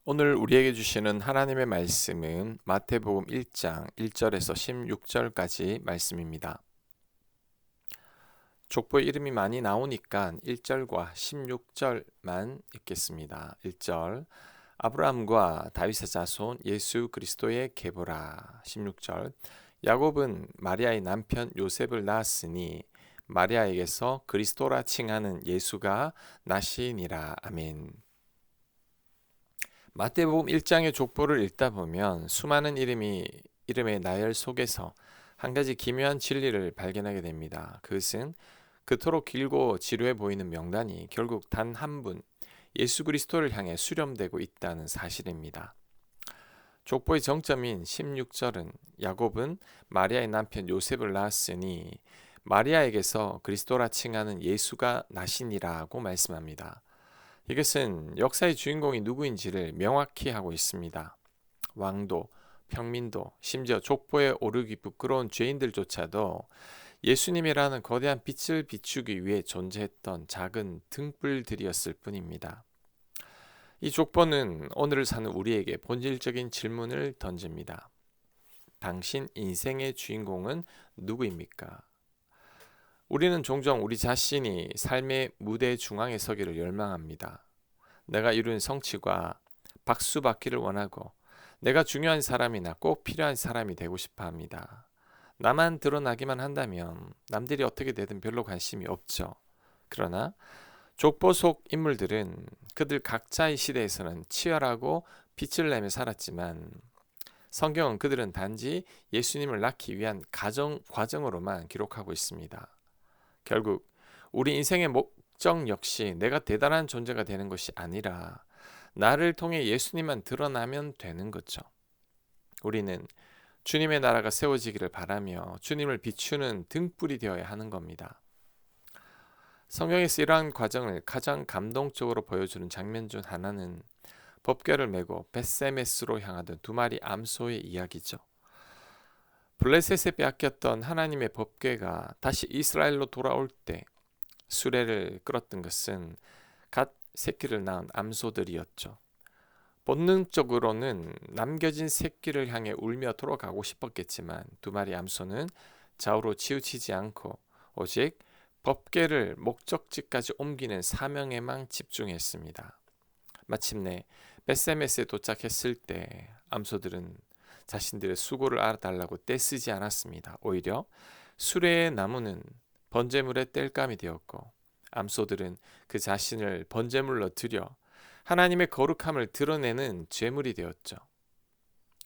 오늘 우리에게 주시는 하나님의 말씀은 마태복음 1장 1절에서 16절까지 말씀입니다. 족보의 이름이 많이 나오니까 1절과 16절만 읽겠습니다. 1절 아브라함과 다윗의 자손 예수 그리스도의 계보라. 16절 야곱은 마리아의 남편 요셉을 낳았으니 마리아에게서 그리스도라 칭하는 예수가 나시니라. 아멘. 마태복음 1장의 족보를 읽다 보면 수많은 이름의 나열 속에서 한 가지 기묘한 진리를 발견하게 됩니다. 그것은 그토록 길고 지루해 보이는 명단이 결국 단 한 분, 예수 그리스도를 향해 수렴되고 있다는 사실입니다. 족보의 정점인 16절은 야곱은 마리아의 남편 요셉을 낳았으니 마리아에게서 그리스도라 칭하는 예수가 나시니라고 말씀합니다. 이것은 역사의 주인공이 누구인지를 명확히 하고 있습니다. 왕도, 평민도, 심지어 족보에 오르기 부끄러운 죄인들조차도 예수님이라는 거대한 빛을 비추기 위해 존재했던 작은 등불들이었을 뿐입니다. 이 족보는 오늘을 사는 우리에게 본질적인 질문을 던집니다. 당신 인생의 주인공은 누구입니까? 우리는 종종 우리 자신이 삶의 무대 중앙에 서기를 열망합니다. 내가 이룬 성취과 박수 받기를 원하고 내가 중요한 사람이나 꼭 필요한 사람이 되고 싶어 합니다. 나만 드러나기만 한다면 남들이 어떻게 되든 별로 관심이 없죠. 그러나 족보 속 인물들은 그들 각자의 시대에서는 치열하고 빛을 내며 살았지만 성경은 그들은 단지 예수님을 낳기 위한 과정으로만 기록하고 있습니다. 결국 우리 인생의 목적 역시 내가 대단한 존재가 되는 것이 아니라 나를 통해 예수님만 드러나면 되는 거죠. 우리는 주님의 나라가 세워지기를 바라며 주님을 비추는 등불이 되어야 하는 겁니다. 성경에서 이러한 과정을 가장 감동적으로 보여주는 장면 중 하나는 법궤를 메고 벳세메스로 향하던 두 마리 암소의 이야기죠. 블레셋에 빼앗겼던 하나님의 법궤가 다시 이스라엘로 돌아올 때 수레를 끌었던 것은 갓 새끼를 낳은 암소들이었죠. 본능적으로는 남겨진 새끼를 향해 울며 돌아가고 싶었겠지만 두 마리 암소는 좌우로 치우치지 않고 오직 법궤를 목적지까지 옮기는 사명에만 집중했습니다. 마침내 벳세메스에 도착했을 때 암소들은 자신들의 수고를 알아달라고 떼쓰지 않았습니다. 오히려 수레의 나무는 번제물의 땔감이 되었고 암소들은 그 자신을 번제물로 드려 하나님의 거룩함을 드러내는 제물이 되었죠.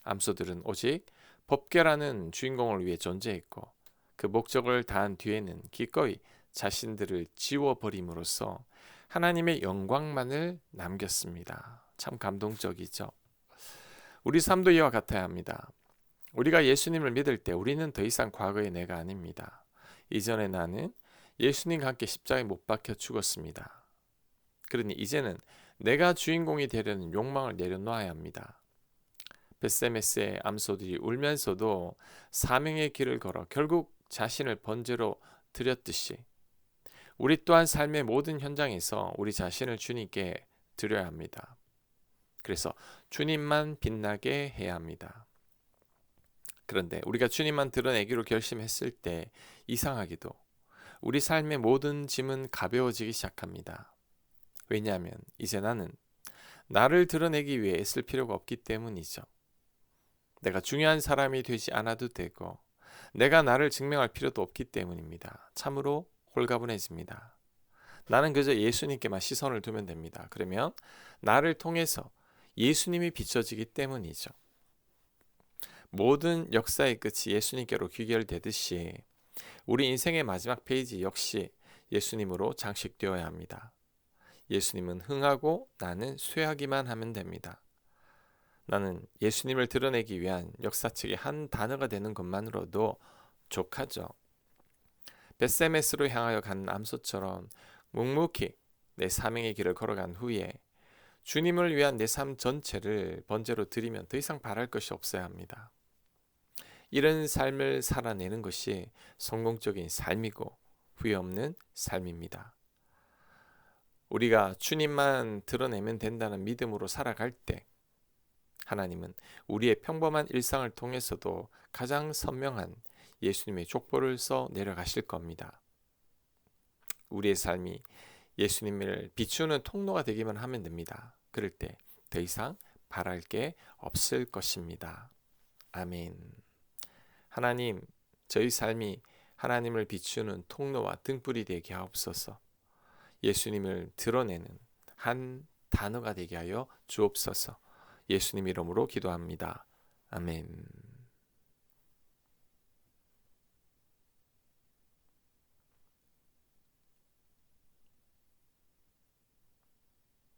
암소들은 오직 법궤라는 주인공을 위해 존재했고 그 목적을 다한 뒤에는 기꺼이 자신들을 지워버림으로써 하나님의 영광만을 남겼습니다. 참 감동적이죠. 우리 삶도 이와 같아야 합니다. 우리가 예수님을 믿을 때 우리는 더 이상 과거의 내가 아닙니다. 이전의 나는 예수님과 함께 십자가에 못 박혀 죽었습니다. 그러니 이제는 내가 주인공이 되려는 욕망을 내려놓아야 합니다. 벳세메스의 암소들이 울면서도 사명의 길을 걸어 결국 자신을 번제로 드렸듯이 우리 또한 삶의 모든 현장에서 우리 자신을 주님께 드려야 합니다. 그래서 주님만 빛나게 해야 합니다. 그런데 우리가 주님만 드러내기로 결심했을 때 이상하게도 우리 삶의 모든 짐은 가벼워지기 시작합니다. 왜냐하면 이제 나를 드러내기 위해 애쓸 필요가 없기 때문이죠. 내가 중요한 사람이 되지 않아도 되고 내가 나를 증명할 필요도 없기 때문입니다. 참으로 홀가분해집니다. 나는 그저 예수님께만 시선을 두면 됩니다. 그러면 나를 통해서 예수님이 비춰지기 때문이죠. 모든 역사의 끝이 예수님께로 귀결되듯이 우리 인생의 마지막 페이지 역시 예수님으로 장식되어야 합니다. 예수님은 흥하고 나는 쇠하기만 하면 됩니다. 나는 예수님을 드러내기 위한 역사책의 한 단어가 되는 것만으로도 족하죠. 벳세메스로 향하여 간 암소처럼 묵묵히 내 사명의 길을 걸어간 후에 주님을 위한 내 삶 전체를 번제로 드리면 더 이상 바랄 것이 없어야 합니다. 이런 삶을 살아내는 것이 성공적인 삶이고 후회 없는 삶입니다. 우리가 주님만 드러내면 된다는 믿음으로 살아갈 때 하나님은 우리의 평범한 일상을 통해서도 가장 선명한 예수님의 족보를 써 내려가실 겁니다. 우리의 삶이 예수님을 비추는 통로가 되기만 하면 됩니다. 그럴 때 더 이상 바랄 게 없을 것입니다. 아멘. 하나님, 저희 삶이 하나님을 비추는 통로와 등불이 되게 하옵소서. 예수님을 드러내는 한 단어가 되게 하여 주옵소서. 예수님 이름으로 기도합니다. 아멘.